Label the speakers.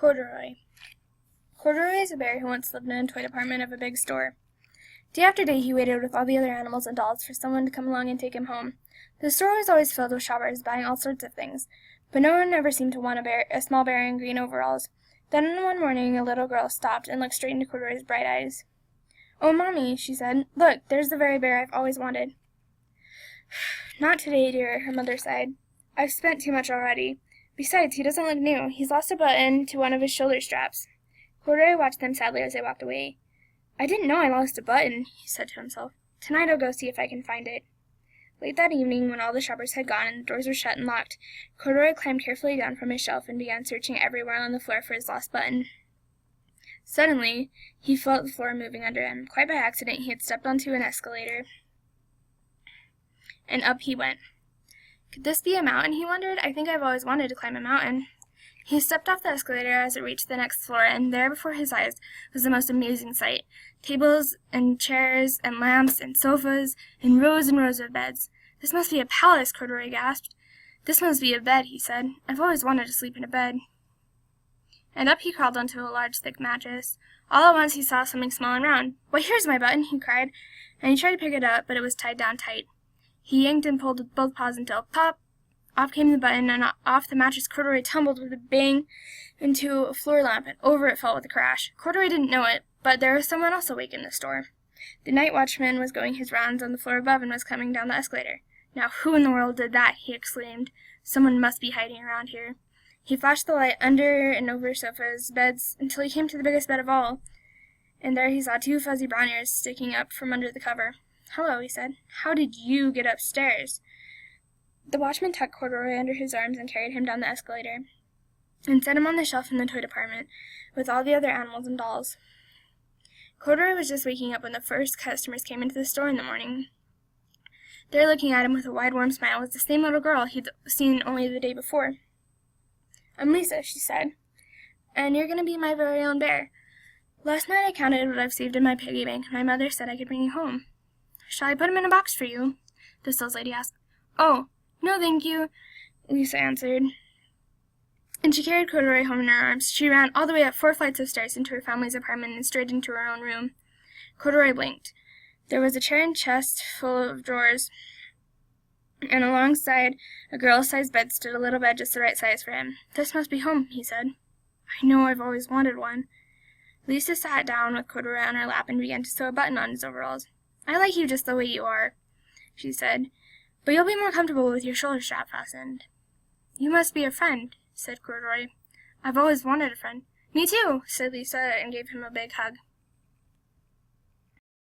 Speaker 1: Corduroy. Corduroy is a bear who once lived in a toy department of a big store. Day after day he waited with all the other animals and dolls for someone to come along and take him home. The store was always filled with shoppers buying all sorts of things, but no one ever seemed to want a small bear in green overalls. Then one morning a little girl stopped and looked straight into Corduroy's bright eyes. "Oh, Mommy," she said, "look, there's the very bear I've always wanted." "Not today, dear," her mother sighed. "I've spent too much already. Besides, he doesn't look new. He's lost a button to one of his shoulder straps." Corduroy watched them sadly as they walked away. "I didn't know I lost a button," he said to himself. "Tonight I'll go see if I can find it." Late that evening, when all the shoppers had gone and the doors were shut and locked, Corduroy climbed carefully down from his shelf and began searching everywhere on the floor for his lost button. Suddenly, he felt the floor moving under him. Quite by accident, he had stepped onto an escalator, and up he went. Could this be a mountain, he wondered? I think I've always wanted to climb a mountain. He stepped off the escalator as it reached the next floor, and there before his eyes was the most amazing sight. Tables and chairs and lamps and sofas and rows of beds. "This must be a palace," Corduroy gasped. "This must be a bed," he said. "I've always wanted to sleep in a bed." And up he crawled onto a large thick mattress. All at once he saw something small and round. "Why, here's my button," he cried, and he tried to pick it up, but it was tied down tight. He yanked and pulled with both paws until, pop! Off came the button, and off the mattress Corduroy tumbled with a bang into a floor lamp, and over it fell with a crash. Corduroy didn't know it, but there was someone else awake in the store. The night watchman was going his rounds on the floor above and was coming down the escalator. "Now who in the world did that?" he exclaimed. "Someone must be hiding around here." He flashed the light under and over sofas, beds, until he came to the biggest bed of all, and there he saw two fuzzy brown ears sticking up from under the cover. "Hello," he said. "How did you get upstairs?" The watchman tucked Corduroy under his arms and carried him down the escalator, and set him on the shelf in the toy department with all the other animals and dolls. Corduroy was just waking up when the first customers came into the store in the morning. There, looking at him with a wide, warm smile, was the same little girl he'd seen only the day before. "I'm Lisa," she said, "and you're going to be my very own bear. Last night I counted what I've saved in my piggy bank, and my mother said I could bring you home." "Shall I put him in a box for you?" the sales-lady asked. "Oh, no, thank you," Lisa answered. And she carried Corduroy home in her arms. She ran all the way up 4 flights of stairs into her family's apartment and straight into her own room. Corduroy blinked. There was a chair and chest full of drawers, and alongside a girl-sized bed stood a little bed just the right size for him. "This must be home," he said. "I know I've always wanted one." Lisa sat down with Corduroy on her lap and began to sew a button on his overalls. "I like you just the way you are," she said, "but you'll be more comfortable with your shoulder strap fastened." "You must be a friend," said Corduroy. "I've always wanted a friend." "Me too," said Lisa, and gave him a big hug.